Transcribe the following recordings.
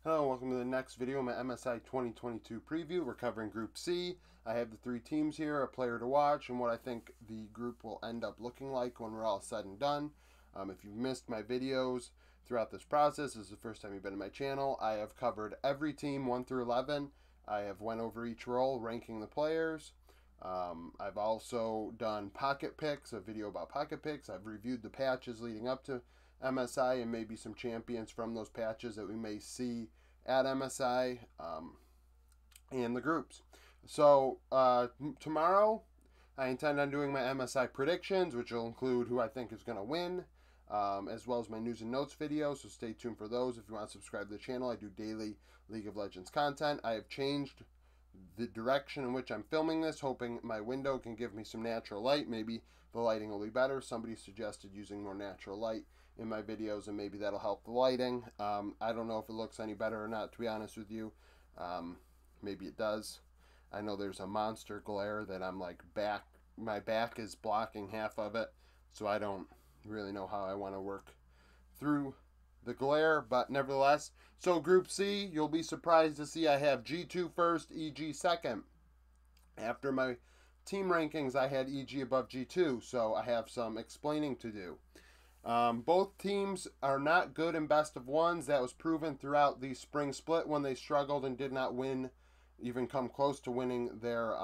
Hello, welcome to the next video of my MSI 2022 preview. We're covering Group C. I have the three teams here, a player to watch, and what I think the group will end up looking like when we're all said and done. If you've missed my videos throughout this process, this is the first time you've been to my channel, I have covered every team 1 through 11. I have went over each role, ranking the players. I've also done pocket picks, a video about pocket picks. I've reviewed the patches leading up to MSI and maybe some champions from those patches that we may see at MSI and the groups. So tomorrow I intend on doing my MSI predictions, which will include who I think is going to win, as well as my news and notes video. So stay tuned for those. If you want to subscribe to the channel, I do daily League of Legends content. I have changed the direction in which I'm filming this, hoping my window can give me some natural light. Maybe the lighting will be better. Somebody suggested using more natural light in my videos, and maybe that'll help the lighting. I don't know if it looks any better or not, to be honest with you. Maybe it does. I know there's a monster glare that I'm like my back is blocking half of it, so I don't really know how I want to work through the glare, but nevertheless. So Group C, you'll be surprised to see I have G2 first, EG second. After my team rankings, I had EG above G2, so I have some explaining to do. Both teams are not good in best of ones. That was proven throughout the spring split when they struggled and did not win, even come close to winning their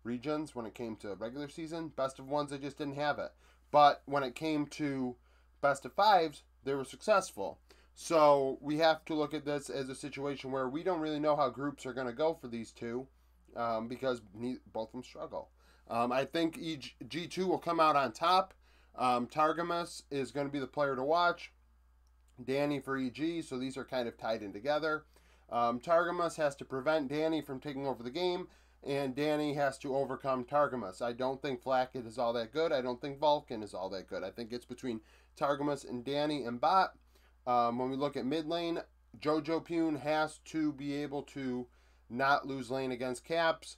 regions when it came to regular season. Best of ones, they just didn't have it. But when it came to best of fives, they were successful. So we have to look at this as a situation where we don't really know how groups are going to go for these two because both of them struggle. I think G2 will come out on top. Targamas is going to be the player to watch. Danny for EG, so these are kind of tied in together. Targamas has to prevent Danny from taking over the game, and Danny has to overcome Targamas. I don't think Flacket is all that good. I don't think Vulcan is all that good. I think it's between Targamas and Danny and Bot. When we look at mid lane, Jojo Pune has to be able to not lose lane against Caps.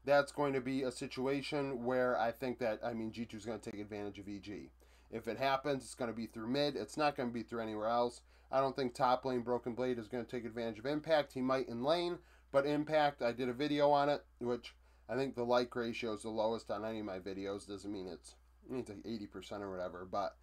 That's going to be a situation where I think that, G2 is going to take advantage of EG. If it happens, it's going to be through mid. It's not going to be through anywhere else. I don't think top lane Broken Blade is going to take advantage of Impact. He might in lane, but Impact, I did a video on it, which I think the like ratio is the lowest on any of my videos. Doesn't mean it's like 80% or whatever, but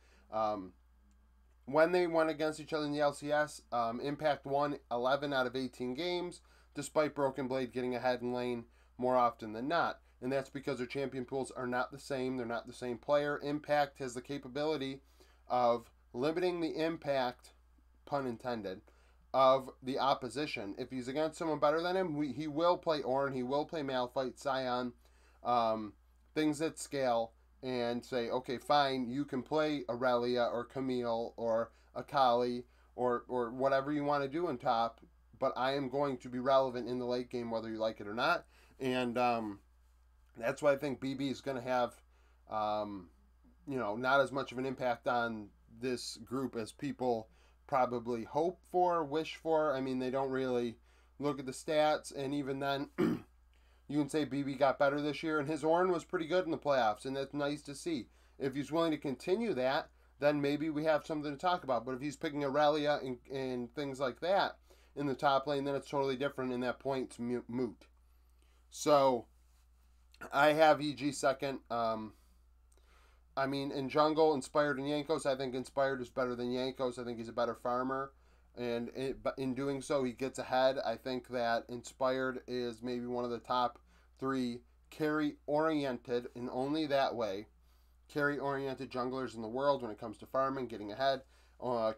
when they went against each other in the LCS, Impact won 11 out of 18 games, despite Broken Blade getting ahead in lane more often than not. And that's because their champion pools are not the same. They're not the same player. Impact has the capability of limiting the impact, pun intended, of the opposition. If he's against someone better than him, he will play Ornn, he will play Malphite, Scion, things that scale, and say, okay, fine, you can play Aurelia or Camille or Akali or whatever you want to do in top, but I am going to be relevant in the late game whether you like it or not. And that's why I think BB is going to have, not as much of an impact on this group as people probably hope for, wish for. I mean, they don't really look at the stats, and even then, you can say BB got better this year, and his Ornn was pretty good in the playoffs, and that's nice to see. If he's willing to continue that, then maybe we have something to talk about. But if he's picking Aurelia and things like that in the top lane, then it's totally different, and that point's moot. So I have EG second. In jungle, Inspired and Yankos, I think Inspired is better than Yankos. I think he's a better farmer. And in doing so, he gets ahead. I think that Inspired is maybe one of the top 3 carry-oriented, and only that way, carry-oriented junglers in the world when it comes to farming, getting ahead.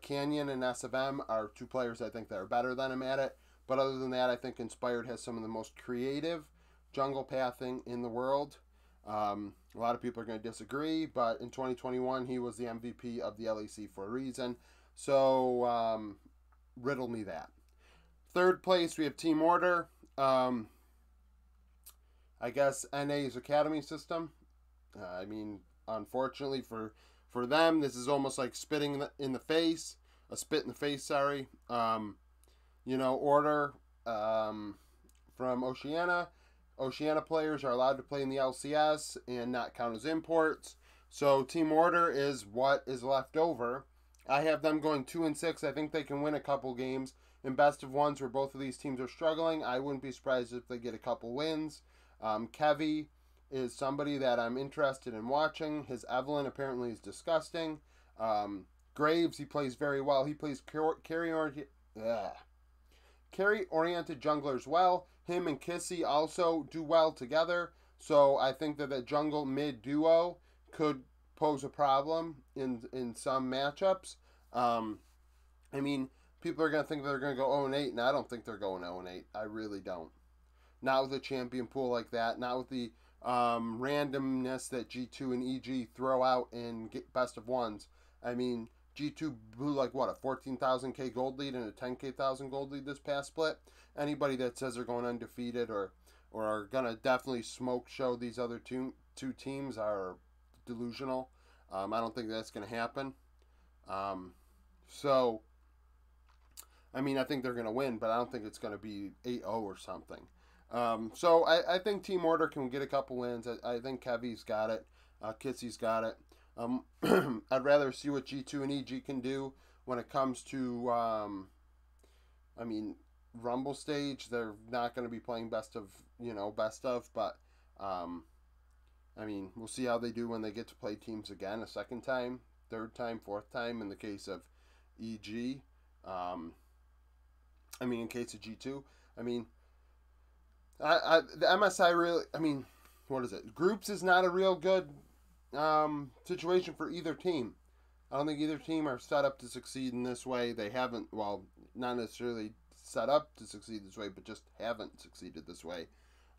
Canyon and SFM are 2 players I think that are better than him at it. But other than that, I think Inspired has some of the most creative jungle pathing in the world. A lot of people are going to disagree, but in 2021 he was the MVP of the LEC for a reason. So riddle me that. Third place we have Team Order. I guess NA's academy system. Unfortunately for them, this is almost like spitting in the face. A spit in the face, sorry. Order from Oceania. Oceania players are allowed to play in the LCS and not count as imports. So Team Order is what is left over I have them going 2-6. I think they can win a couple games in best of ones where both of these teams are struggling. I wouldn't be surprised if they get a couple wins. Kevy is somebody that I'm interested in watching. His Evelyn apparently is disgusting. Graves, he plays very well. He plays carry-oriented junglers well. Him and Kissy also do well together. So I think that that jungle mid duo could pose a problem in some matchups. I mean, people are going to think they're going to go 0-8, and I don't think they're going 0-8. I really don't. Not with a champion pool like that. Not with the randomness that G2 and EG throw out in best of ones. I mean, G2 blew like what, a 14,000k gold lead and a 10k gold lead this past split. Anybody that says they're going undefeated or are gonna definitely smoke show these other two teams are delusional. I don't think that's gonna happen. So I mean, I think they're gonna win, but I don't think it's gonna be 8-0 or something. So I think Team Order can get a couple wins. I think Kevy's got it. Kitsy's got it. I'd rather see what G2 and EG can do when it comes to, I mean, Rumble stage. They're not going to be playing best of, but, I mean, we'll see how they do when they get to play teams again a second time, third time, fourth time in the case of EG. In case of G2. I mean, the MSI really, what is it? Groups is not a real good situation for either team. I don't think either team are set up to succeed in this way. They haven't, well, not necessarily set up to succeed this way, but just haven't succeeded this way.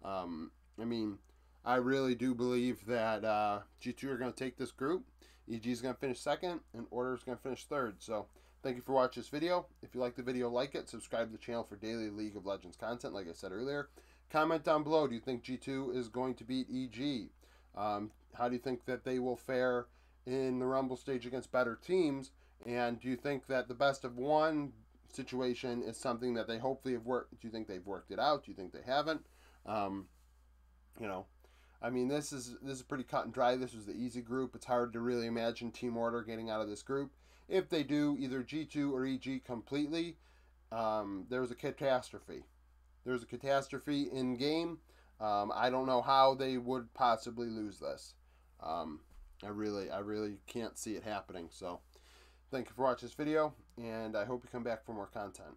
I really do believe that G2 are going to take this group. EG is going to finish second, and Order is going to finish third. So, thank you for watching this video. If you like the video, like it. Subscribe to the channel for daily League of Legends content, like I said earlier. Comment down below. Do you think G2 is going to beat EG? How do you think that they will fare in the Rumble stage against better teams? And do you think that the best of one situation is something that they hopefully have worked? Do you think they've worked it out? Do you think they haven't? This is pretty cut and dry. This was the easy group. It's hard to really imagine Team Order getting out of this group. If they do either G2 or EG completely, there was a catastrophe. There's a catastrophe in game. I don't know how they would possibly lose this. I really can't see it happening. So, thank you for watching this video, and I hope you come back for more content.